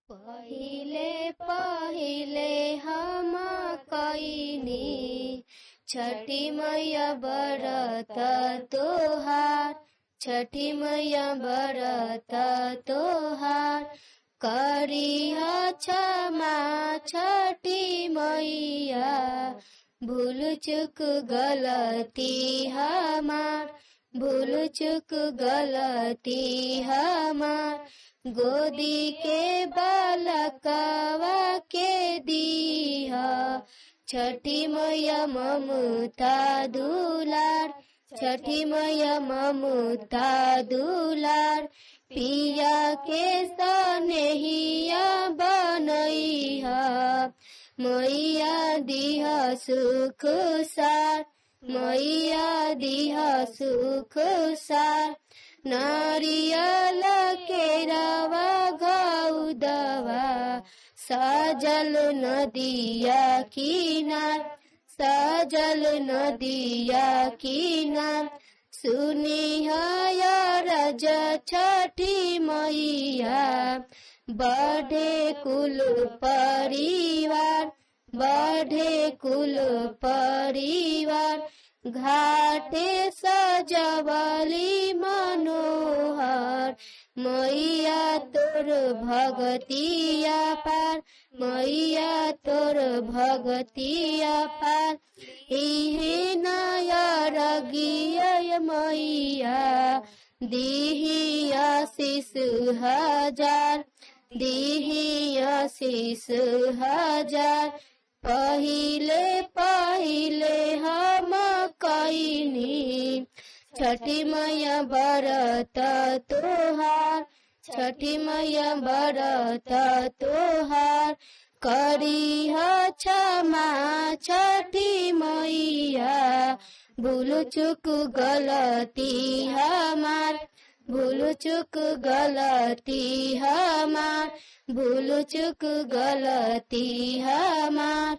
पहिले पहिले हम कैनी छठी मैया व्रत तोहार, छठी मैया व्रत तोहार। करिह क्षमा छठी मैया, भूल चुक गलती हमार, भूल चुक गलती हमार। गोदी के बालकवा के दीहा, छठी मैया ममता दुलार, छठी मैया ममता दुलार। पिया के सनेहिया बनैहा, मैया दिहा सुख सार, मैया दिहा सुख सार। नारियल केरावा गौदवा, सजल नदिया किनार, सजल नदिया किनार। सुनिह रज छठी मैया, बढ़े कुल परिवार, बढ़े कुल परिवार। घाटे सजवली मनोहर, मैया तोर भगतिया पार, मैया तोर भगतिया पार। इहे नयरगिय मैया, दीही आशीष हजार, दीही आशीष हजार। पहिले पहिले हम कैनी छठी मैया व्रत तोहार, छठी मैया व्रत तोहार। करिह क्षमा छठी मैया, भूल चुक गलती हमार, भूल चुक गलती हमार, भूल चुक गलती हमार।